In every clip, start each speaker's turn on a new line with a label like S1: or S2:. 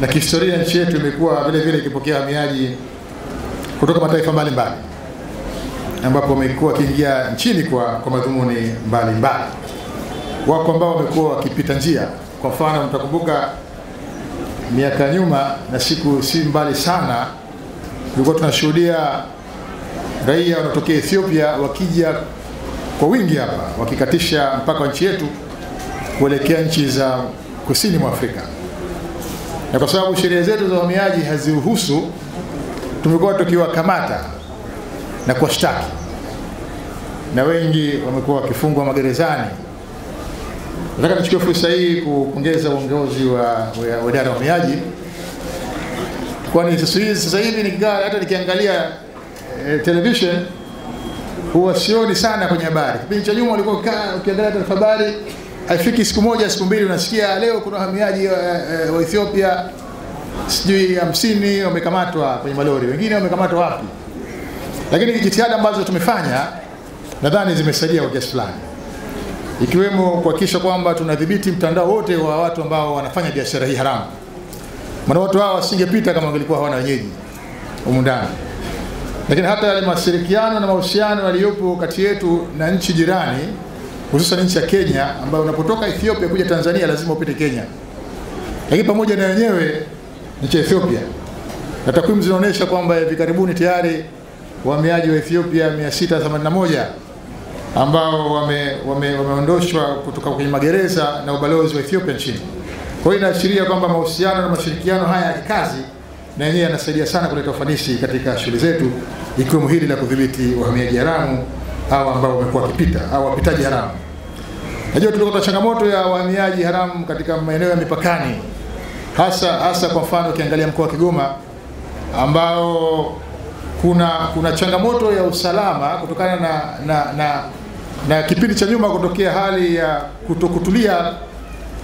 S1: na kihistoria nchi yetu imekuwa vile vile ikipokea wahamiaji kutoka mataifa mbalimbali ambapo wamekuwa kiingia nchini kwa madhumuni mbalimbali. Wako ambao wamekuwa wakipita njia. Kwa mfano mtakumbuka miaka nyuma na siku si mbali sana tulikuwa tunashuhudia raia wanatokea Ethiopia wakija kwa wingi hapa wakikatisha mpaka wa nchi yetu kuelekea nchi za kusini mwa Afrika. Na kwa sababu sheria zetu za uhamiaji haziruhusu, tumekuwa tukiwakamata na kuwashtaki, na wengi wamekuwa wakifungwa magerezani. Nataka nichukue fursa hii kupongeza uongozi wa idara ya uhamiaji, kwani sasa hivi nikikaa hata nikiangalia television huwa sioni sana kwenye habari. Kipindi cha nyuma walikuwa ukiangalia taarifa habari haifiki siku moja siku mbili unasikia leo kuna wahamiaji wa Ethiopia sijui 50 wamekamatwa kwenye malori, wengine wamekamatwa wapi. Lakini jitihada ambazo tumefanya nadhani zimesaidia kwa kiasi fulani, ikiwemo kuhakikisha kwamba tunadhibiti mtandao wote wa watu ambao wanafanya biashara hii haramu. Maana watu hao wasingepita kama wangelikuwa hawana wenyeji humu ndani. Lakini hata yale mashirikiano na mahusiano yaliyopo kati yetu na nchi jirani, hususan nchi ya Kenya, ambayo unapotoka Ethiopia kuja Tanzania lazima upite Kenya. Lakini pamoja na wenyewe nchi ya Ethiopia, na takwimu zinaonyesha kwamba hivi karibuni tayari wahamiaji wa Ethiopia 681 ambao wameondoshwa kutoka kwenye magereza na ubalozi wa Ethiopia nchini. Kwa hiyo inaashiria kwamba mahusiano na mashirikiano haya ya kikazi na yenyewe yanasaidia sana kuleta ufanisi katika shughuli zetu, ikiwemo hili la kudhibiti wahamiaji haramu au ambao wamekuwa wakipita au wapitaji haramu. Najua tulikuwa na changamoto ya wahamiaji haramu katika maeneo ya mipakani, hasa kwa mfano ukiangalia mkoa wa Kigoma ambao kuna changamoto ya usalama kutokana na kipindi cha nyuma kutokea hali ya kutokutulia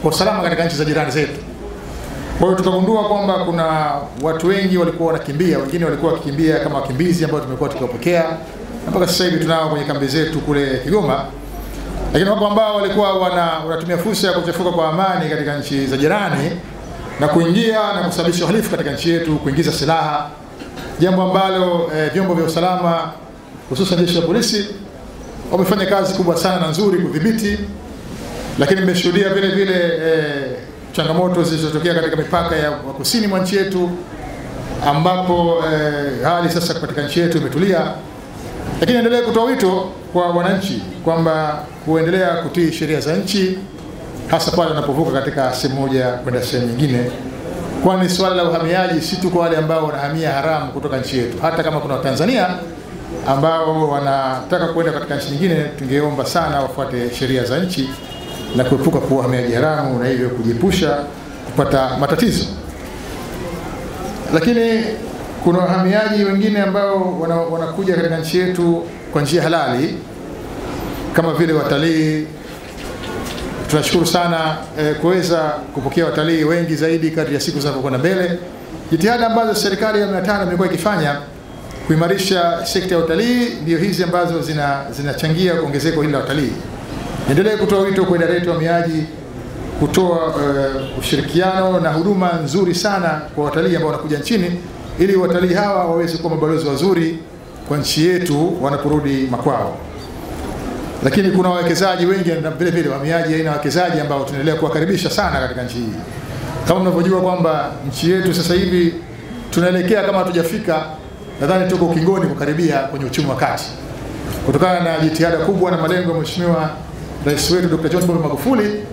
S1: kwa usalama katika nchi za jirani zetu. Kwa hiyo tukagundua kwamba kuna watu wengi walikuwa wanakimbia, wengine walikuwa wakikimbia kama wakimbizi ambao tumekuwa tukiwapokea, na mpaka sasa hivi tunao kwenye kambi zetu kule Kigoma. Lakini wapo ambao walikuwa wanatumia fursa ya kuchafuka kwa amani katika nchi za jirani na kuingia na kusababisha uhalifu katika nchi yetu, kuingiza silaha, jambo ambalo vyombo vya usalama hususan jeshi la polisi wamefanya kazi kubwa sana na nzuri kudhibiti. Lakini nimeshuhudia vile vile changamoto zilizotokea katika mipaka ya kusini mwa nchi yetu ambapo hali sasa katika nchi yetu imetulia. Lakini endelee kutoa wito kwa wananchi kwamba kuendelea kutii sheria za nchi, hasa pale wanapovuka katika sehemu moja kwenda sehemu nyingine, kwani swala la uhamiaji si tu kwa wale ambao wanahamia haramu kutoka nchi yetu. Hata kama kuna Watanzania ambao wanataka kwenda katika nchi nyingine, tungeomba sana wafuate sheria za nchi na kuepuka kuwa wahamiaji haramu na hivyo kujiepusha kupata matatizo. Lakini kuna wahamiaji wengine ambao wanakuja katika nchi yetu kwa njia halali kama vile watalii. Tunashukuru sana kuweza kupokea watalii wengi zaidi kadri ya siku zinavyokwenda mbele. Jitihada ambazo serikali ya 5 imekuwa ikifanya kuimarisha sekta ya utalii ndio hizi ambazo zinachangia ongezeko hili la watalii. Endelee kutoa wito kwa idara yetu ya uhamiaji kutoa ushirikiano na huduma nzuri sana kwa watalii ambao wanakuja nchini, ili watalii hawa waweze kuwa mabalozi wazuri kwa nchi yetu wanaporudi makwao. Lakini kuna wawekezaji wengi na vile vile wahamiaji aina wawekezaji ambao tunaendelea kuwakaribisha sana katika nchi hii. Kama mnavyojua kwamba nchi yetu sasa hivi tunaelekea, kama hatujafika, nadhani tuko ukingoni kukaribia kwenye uchumi wa kati, kutokana na jitihada kubwa na malengo ya Mheshimiwa Rais wetu Dr. John Pombe Magufuli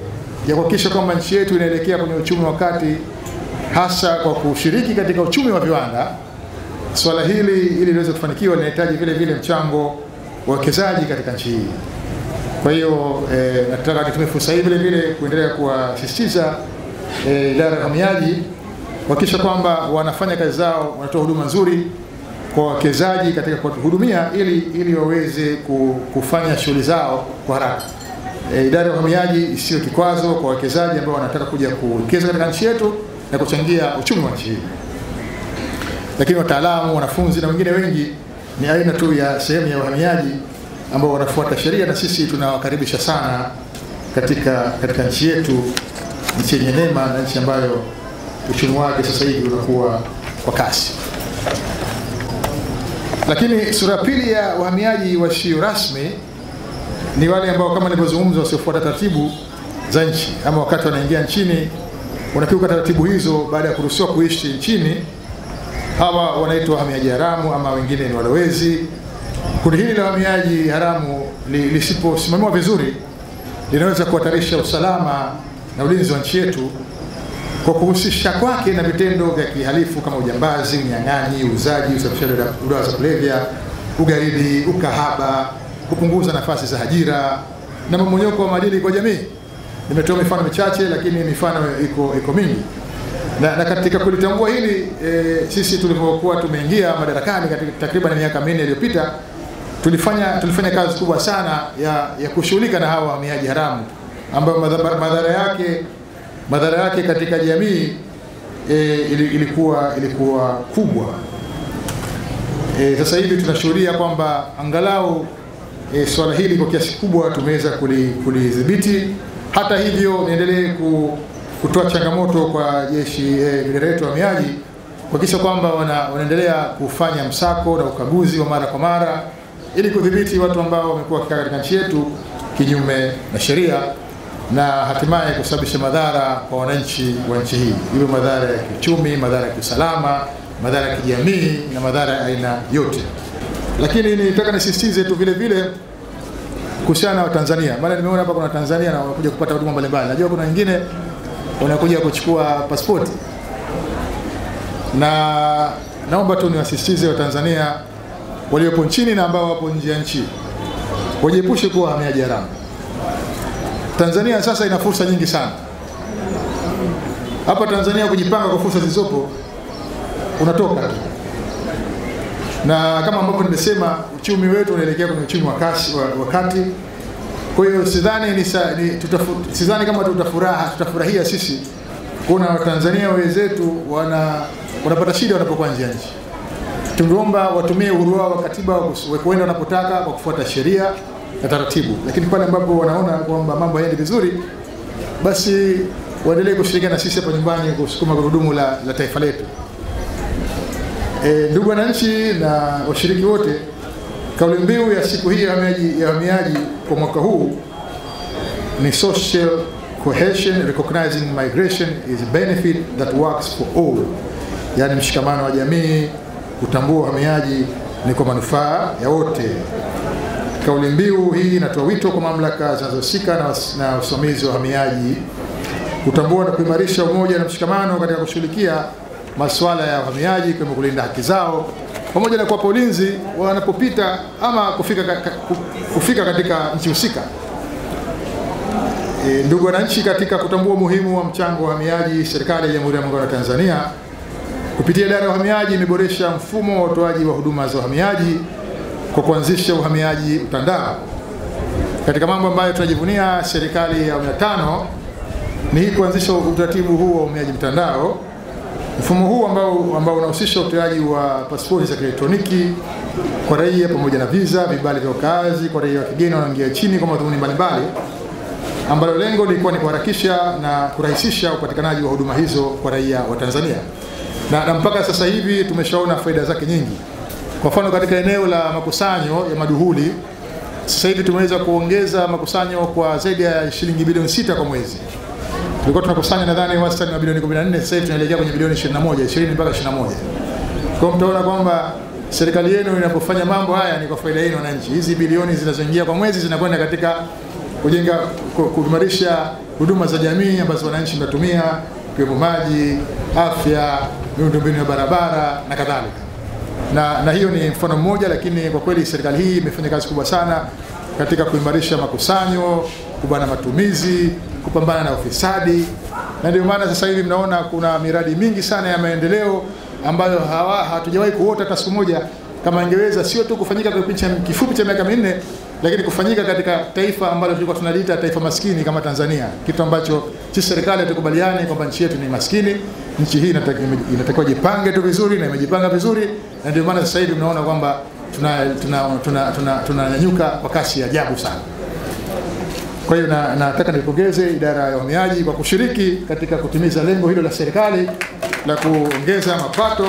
S1: ya kuhakikisha kwamba nchi yetu inaelekea kwenye uchumi wa kati, hasa kwa kushiriki katika uchumi wa viwanda. Swala hili ili liweze kufanikiwa linahitaji vile vile mchango wa wawekezaji katika nchi hii. Kwa hiyo nataka nitumie fursa hii vile vile kuendelea kuwasisitiza idara ya uhamiaji kuhakikisha kwamba wanafanya kazi zao, wanatoa huduma nzuri kwa wawekezaji katika kuhudumia ili waweze kufanya shughuli zao kwa haraka. Idara ya uhamiaji isiyo kikwazo kwa wawekezaji ambao wanataka kuja kuwekeza katika nchi yetu na kuchangia uchumi wa nchi hii. Lakini wataalamu, wanafunzi na wengine wengi ni aina tu ya sehemu ya uhamiaji ambao wanafuata sheria, na sisi tunawakaribisha sana katika nchi yetu, nchi yenye neema na nchi ambayo uchumi wake sasa hivi unakuwa kwa kasi. Lakini sura pili ya wahamiaji wasio rasmi ni wale ambao kama nilivyozungumza wasiofuata taratibu za nchi, ama wakati wanaingia nchini wanakiuka taratibu hizo baada ya kuruhusiwa kuishi nchini. Hawa wanaitwa wahamiaji haramu ama wengine ni walowezi. Kundi hili la wahamiaji haramu lisiposimamiwa vizuri linaweza kuhatarisha usalama na ulinzi wa nchi yetu kwa kuhusisha kwake na vitendo vya kihalifu kama ujambazi, unyang'anyi, uuzaji, usafirishaji wa dawa za kulevya, ugaidi, ukahaba, kupunguza nafasi za ajira na mmomonyoko wa maadili kwa jamii. Nimetoa mifano michache, lakini mifano iko mingi. Na katika kulitambua hili sisi tulipokuwa tumeingia madarakani katika takriban miaka 4 iliyopita, tulifanya kazi kubwa sana ya kushughulika na hawa wahamiaji haramu ambao madhara yake katika jamii ilikuwa kubwa. Sasa hivi tunashuhudia kwamba angalau swala hili kwa kiasi kubwa tumeweza kulidhibiti. Hata hivyo niendelee kutoa changamoto kwa jeshi letu la wahamiaji kuhakikisha kwamba wanaendelea kufanya msako na ukaguzi wa mara kwa mara ili kudhibiti watu ambao wamekuwa wakikaa katika nchi yetu kinyume na sheria na hatimaye kusababisha madhara kwa wananchi wa nchi hii, iwe madhara ya kiuchumi, madhara ya kiusalama, madhara ya kijamii na madhara ya aina yote. Lakini nitaka nisisitize tu vile vile kuhusiana na Watanzania. Maana nimeona hapa kuna Tanzania na wanakuja kupata huduma mbalimbali. Najua kuna wengine wanakuja kuchukua pasipoti. Na naomba tu niwasisitize Watanzania waliopo nchini na ambao wapo nje ya nchi wajiepushe kuwa wahamiaji haramu. Tanzania sasa ina fursa nyingi sana. Hapa Tanzania kujipanga kwa fursa zilizopo unatoka tu. Na kama ambavyo nimesema, uchumi wetu unaelekea kwenye uchumi wa kati. Kwa hiyo sidhani kama tutafurahia sisi kuona Watanzania wenzetu wanapata shida wanapokuwa nje ya nchi. Tungeomba watumie uhuru wao wa katiba wa kuenda wanapotaka kwa kufuata sheria na taratibu. Lakini pale ambapo wanaona kwamba mambo hayaendi vizuri, basi waendelee kushirikiana na sisi hapa nyumbani kusukuma gurudumu la taifa letu. Ndugu wananchi na washiriki wote, kauli mbiu ya siku hii ya wahamiaji kwa mwaka huu ni social cohesion, recognizing migration is a benefit that works for all. Yani mshikamano wa jamii, kutambua uhamiaji ni kwa manufaa ya wote. Kauli mbiu hii inatoa wito kwa mamlaka zinazohusika na usimamizi wa uhamiaji kutambua na kuimarisha umoja na mshikamano katika kushughulikia masuala ya uhamiaji kama kulinda haki zao pamoja na kuwapa ulinzi wanapopita ama kufika katika nchi husika. Ndugu wananchi, katika kutambua umuhimu wa mchango wa uhamiaji, serikali ya Jamhuri ya Muungano wa Tanzania kupitia idara ya uhamiaji imeboresha mfumo wa utoaji wa huduma za uhamiaji kwa kuanzisha uhamiaji mtandao. Katika mambo ambayo tunajivunia serikali ya 5 ni kuanzisha utaratibu huu wa uhamiaji mtandao. Mfumo huu ambao unahusisha utoaji wa pasipoti za kielektroniki kwa raia pamoja na visa, vibali vya kazi kwa raia wa kigeni wanaoingia nchini kwa madhumuni mbalimbali, ambalo lengo lilikuwa ni kuharakisha na kurahisisha upatikanaji wa huduma hizo kwa raia wa Tanzania. Na mpaka sasa hivi tumeshaona faida zake nyingi. Kwa mfano, katika eneo la makusanyo ya maduhuli, sasa hivi tumeweza kuongeza makusanyo kwa zaidi ya shilingi bilioni 6 kwa mwezi. Tulikuwa tunakusanya nadhani wastani wa bilioni 14, sasa hivi tunaelekea kwenye bilioni 20 mpaka 21. Kwa mtaona kwamba serikali yenu inapofanya mambo haya ni kwa faida yenu wananchi. Hizi bilioni zinazoingia kwa mwezi zinakwenda katika kuimarisha huduma za jamii ambazo wananchi wanatumia, ikiwemo maji, afya, miundombinu ya barabara na kadhalika. Na hiyo ni mfano mmoja, lakini kwa kweli serikali hii imefanya kazi kubwa sana katika kuimarisha makusanyo, kubana matumizi, kupambana na ufisadi. Na ndio maana sasa hivi mnaona kuna miradi mingi sana ya maendeleo ambayo hatujawahi kuota hata siku moja, kama ingeweza sio tu kufanyika kwa kipindi kifupi cha miaka 4, lakini kufanyika katika taifa ambalo tulikuwa tunaliita taifa maskini kama Tanzania, kitu ambacho sisi serikali hatukubaliani kwamba nchi yetu ni maskini. Nchi hii inatakiwa jipange tu vizuri na imejipanga vizuri, na ndio maana sasa hivi mnaona kwamba tunanyanyuka kwa kasi ya ajabu sana. Kwa hiyo nataka nipongeze idara ya uhamiaji kwa kushiriki katika kutimiza lengo hilo la serikali la kuongeza mapato,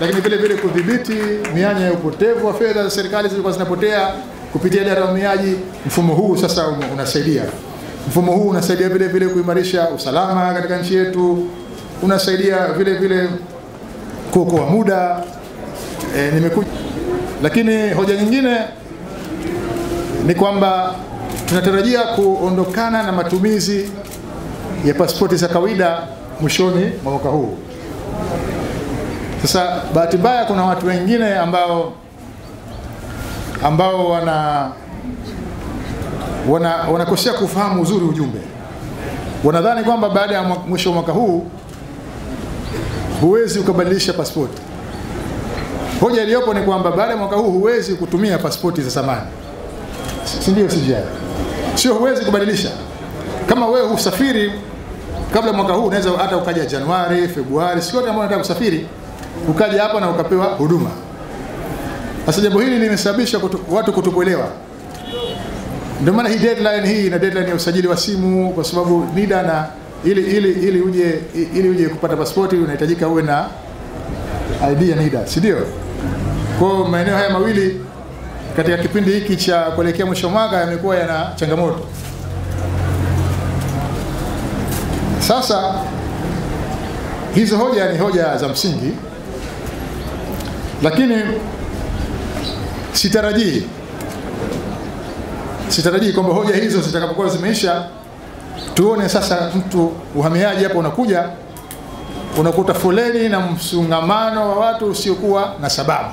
S1: lakini vile vile kudhibiti mianya ya upotevu wa fedha za serikali zilizokuwa zinapotea kupitia idara ya uhamiaji. Mfumo huu sasa unasaidia. Mfumo huu unasaidia vile vile kuimarisha usalama katika nchi yetu, unasaidia vile vile kuokoa muda. Lakini hoja nyingine ni kwamba tunatarajia kuondokana na matumizi ya pasipoti za kawaida mwishoni mwa mwaka huu. Sasa bahati mbaya kuna watu wengine ambao wanakosea kufahamu uzuri ujumbe. Wanadhani kwamba baada ya mwisho wa mwaka huu huwezi ukabadilisha pasipoti. Hoja iliyopo ni kwamba baada ya mwaka huu huwezi kutumia pasipoti za zamani. Si ndio CGI? Sio huwezi kubadilisha. Kama wewe usafiri kabla mwaka huu, unaweza hata ukaja Januari, Februari, siku yote ambayo unataka kusafiri, ukaja hapa na ukapewa huduma. Sasa jambo hili limesababisha watu kutokuelewa. Ndio maana hii deadline na deadline ya usajili wa simu, kwa sababu NIDA na ili uje kupata pasipoti unahitajika uwe na ID ya NIDA, si ndio? Kwa maeneo haya mawili katika kipindi hiki cha kuelekea mwisho wa mwaka yamekuwa yana changamoto. Sasa hizo hoja ni hoja za msingi, lakini sitarajii kwamba hoja hizo zitakapokuwa zimeisha tuone sasa mtu uhamiaji hapa unakuja unakuta foleni na msongamano wa watu usiokuwa na sababu.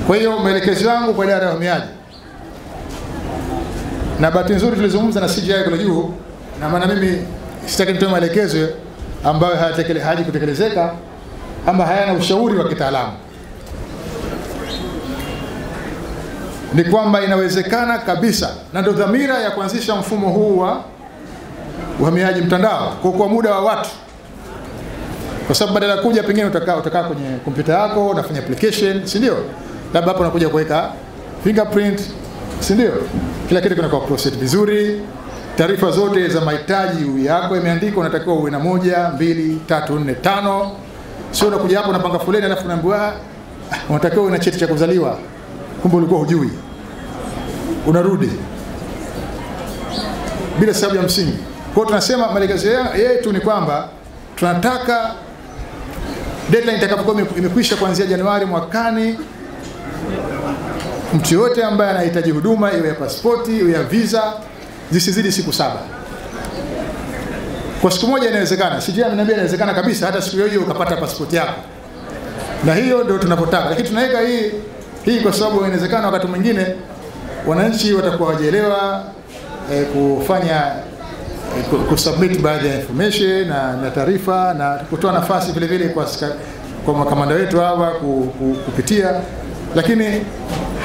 S1: Kwa hiyo maelekezo yangu kwa idara ya uhamiaji, na bahati nzuri tulizungumza na CGI kule juu, na maana mimi sitaki nitoe maelekezo ambayo hayaji kutekelezeka ama hayana ushauri wa kitaalamu, ni kwamba inawezekana kabisa, na ndio dhamira ya kuanzisha mfumo huu wa uhamiaji mtandao kwa muda wa watu. Kwa sababu badala ya kuja pengine utakaa kwenye kompyuta yako unafanya application, si ndio? Labda hapo unakuja kuweka fingerprint, si ndio? Kila kitu kinakuwa process vizuri, taarifa zote za mahitaji yako imeandikwa, unatakiwa uwe na 1, 2, 3, 4, 5. Sio unakuja hapo unapanga foleni alafu unaambiwa unatakiwa una cheti cha kuzaliwa, kumbe ulikuwa hujui. Unarudi bila sababu ya msingi. Kwa hiyo tunasema maelekezo yetu ni kwamba tunataka deadline itakapokuwa imekwisha kuanzia Januari mwakani, mtu yote ambaye anahitaji huduma iwe ya pasipoti, iwe ya visa, zisizidi siku 7. Kwa siku moja inawezekana. CGI ameniambia inawezekana kabisa hata siku hiyo ukapata pasipoti yako. Na hiyo ndio tunapotaka. Lakini tunaweka hii kwa sababu inawezekana wakati mwingine wananchi watakuwa hawajaelewa kufanya kusubmit baadhi ya information na taarifa, na kutoa nafasi vile vile kwa makamanda wetu hawa kupitia, lakini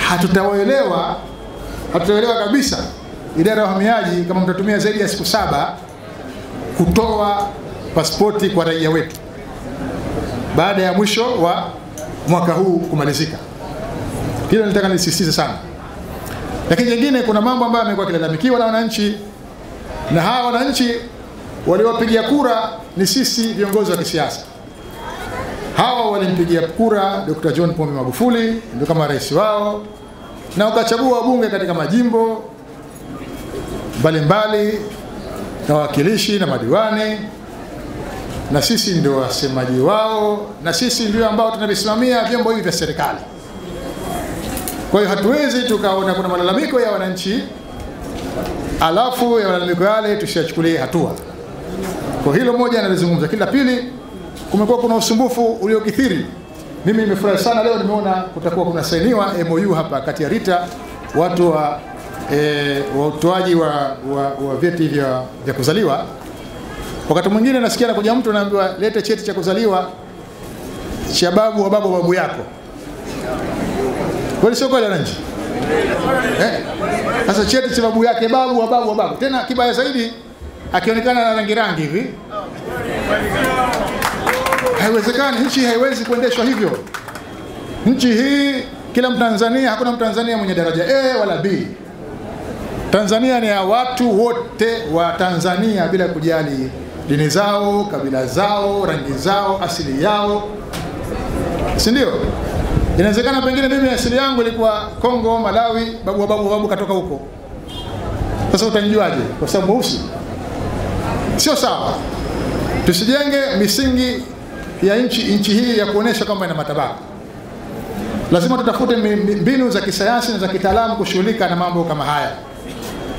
S1: hatutaelewa kabisa idara ya uhamiaji kama mtatumia zaidi ya siku 7 kutoa pasipoti kwa raia wetu baada ya mwisho wa mwaka huu kumalizika. Hilo nataka nisisitize sana. Lakini jingine, kuna mambo ambayo yamekuwa kilalamikiwa na wananchi, na hawa wananchi waliowapigia kura ni sisi viongozi wa kisiasa. Hawa walimpigia kura Dr. John Pombe Magufuli ndio kama rais wao, na wakachagua wabunge katika majimbo mbalimbali na wawakilishi na madiwani, na sisi ndio wasemaji wao, na sisi ndio ambao tunavisimamia vyombo hivi vya serikali. Kwa hiyo hatuwezi tukaona kuna malalamiko ya wananchi alafu ya malalamiko yale tusiyachukulie hatua. Kwa hilo moja nalizungumza. Kila pili, kumekuwa kuna usumbufu uliokithiri. Mimi nimefurahi sana leo nimeona kutakuwa kuna sainiwa MOU hapa kati ya RITA, watu wa utoaji wa vyeti vya kuzaliwa. Wakati mwingine nasikia nakuja mtu anaambiwa lete cheti cha kuzaliwa cha babu wa babu yako. Kwani sio kweli wananchi? Sasa cheti cha babu yake babu wa babu. Tena kibaya zaidi akionekana na rangi hivi. Haiwezekani, nchi haiwezi kuendeshwa hivyo. Nchi hii kila Mtanzania, hakuna Mtanzania mwenye daraja A wala B. Tanzania ni ya watu wote wa Tanzania bila kujali dini zao, kabila zao, rangi zao, asili yao, si ndio? Inawezekana pengine mimi asili yangu ilikuwa Kongo, Malawi, babu katoka huko. Sasa utanijuaje kwa sababu mweusi? Sio sawa. Tusijenge misingi ya nchi hii ya kuonesha kwamba ina matabaka. Lazima tutafute mbinu za kisayansi na za kitaalamu kushughulika na mambo kama haya,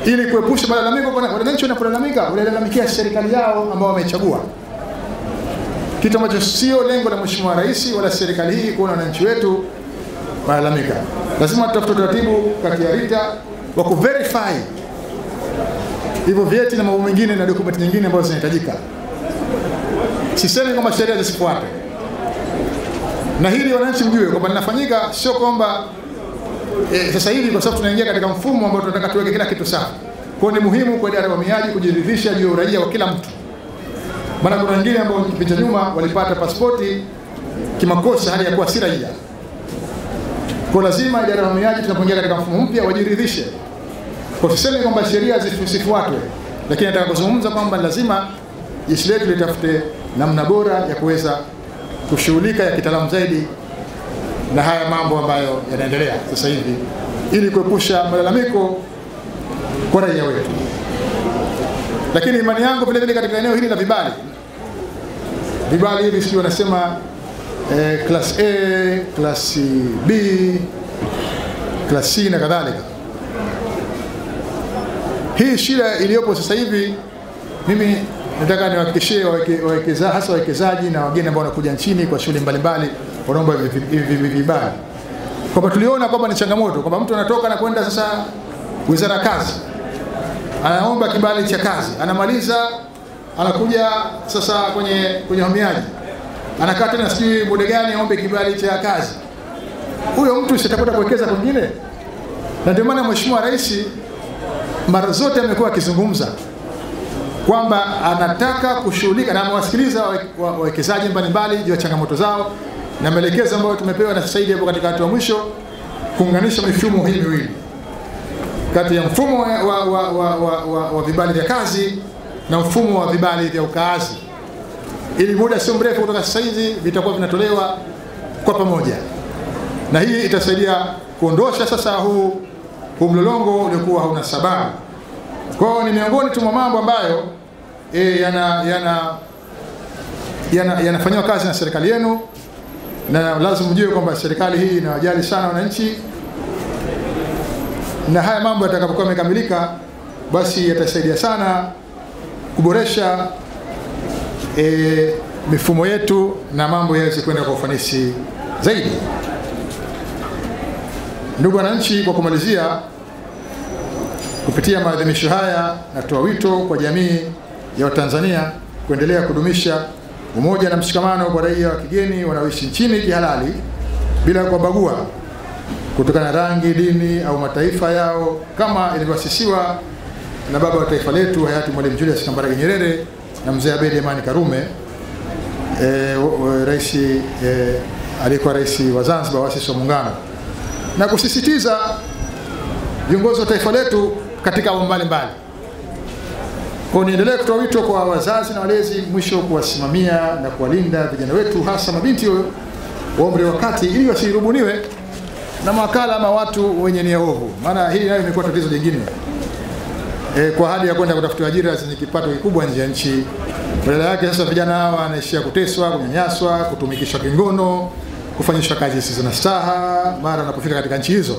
S1: ili kuepusha malalamiko. Kwa wananchi wanapolalamika, wanalalamikia serikali yao ambao wamechagua, kitu ambacho sio lengo la Mheshimiwa Rais wala serikali hii kuona wananchi wetu wanalalamika. Lazima tutafute taratibu kati ya RITA wa kuverify hivyo vyeti na mambo mengine na dokumenti nyingine ambazo zinahitajika. Sisemi kwamba sheria zisifuate, na hili wananchi mjue kwamba linafanyika, sio kwamba sasa hivi kwa sababu tunaingia katika mfumo ambao tunataka tuweke kila kitu sawa. Kwa ni muhimu kwa idara ya uhamiaji kujiridhisha juu ya uraia wa kila mtu. Maana kuna wengine ambao kipindi cha nyuma walipata pasipoti kimakosa hali ya kuwa si raia. Kwa lazima idara ya uhamiaji tunapoingia katika mfumo mpya wajiridhishe. Kwa tuseme kwamba sheria zisifuatwe, lakini nataka kuzungumza kwamba lazima jeshi letu litafute namna bora ya kuweza kushughulika ya kitaalamu zaidi na haya mambo ambayo yanaendelea sasa hivi, ili kuepusha malalamiko kwa raia wetu. Lakini imani yangu vile vile katika eneo hili la vibali hivi sio wanasema class A, class B, class C na kadhalika. Hii shida iliyopo sasa hivi, mimi nataka niwahakikishie wawekezaji, hasa wawekezaji na wageni ambao wanakuja nchini kwa shughuli mbalimbali wanaomba vibali, kwamba tuliona kwamba ni changamoto kwamba mtu anatoka na kwenda sasa Wizara ya Kazi, anaomba kibali cha kazi, anamaliza anakuja sasa kwenye uhamiaji, anakaa tena sijui muda gani aombe kibali cha kazi. Huyo mtu sitakwenda kuwekeza kwingine. Na ndio maana Mheshimiwa Rais mara zote amekuwa akizungumza kwamba anataka kushughulika na amewasikiliza wawekezaji mbalimbali juu ya changamoto zao, na maelekezo ambayo tumepewa na sasa hivi hapo katika hatua mwisho kuunganisha mifumo hii miwili kati ya mfumo wa vibali vya kazi na mfumo wa vibali vya ukaazi, ili muda sio mrefu kutoka sasa hivi vitakuwa vinatolewa kwa pamoja, na hii itasaidia kuondosha sasa huu mlolongo uliokuwa hauna sababu. Kwa hiyo ni miongoni tu mwa mambo ambayo yanafanywa kazi na serikali yenu, na lazima mjue kwamba serikali hii inawajali sana wananchi, na haya mambo yatakapokuwa yamekamilika basi yatasaidia sana kuboresha mifumo yetu na mambo yaweze kwenda kwa ufanisi zaidi. Ndugu wananchi, kwa kumalizia, kupitia maadhimisho haya natoa wito kwa jamii ya Watanzania kuendelea kudumisha umoja na mshikamano kwa raia wa kigeni wanaoishi nchini kihalali bila kuwabagua kutokana na rangi, dini au mataifa yao, kama ilivyoasisiwa na baba wa taifa letu hayati Mwalimu Julius Kambarage Nyerere na Mzee Abeid Amani Karume, alikuwa rais wa Zanzibar, waasisi wa Muungano, na kusisitiza viongozi wa taifa letu katika mambo mbalimbali. Kwa niendelee kutoa wito kwa wazazi na walezi, mwisho kuwasimamia na kuwalinda vijana wetu, hasa mabinti wa umri wa kati, ili wasirubuniwe na mawakala ama watu wenye nia ovu. Maana hili nayo imekuwa tatizo jingine, kwa hali ya kwenda kutafuta ajira zenye kipato kikubwa nje ya nchi. Badala yake sasa vijana hawa wanaishia kuteswa, kunyanyaswa, kutumikishwa kingono, kufanyishwa kazi zisizo na staha mara wanapofika katika nchi hizo.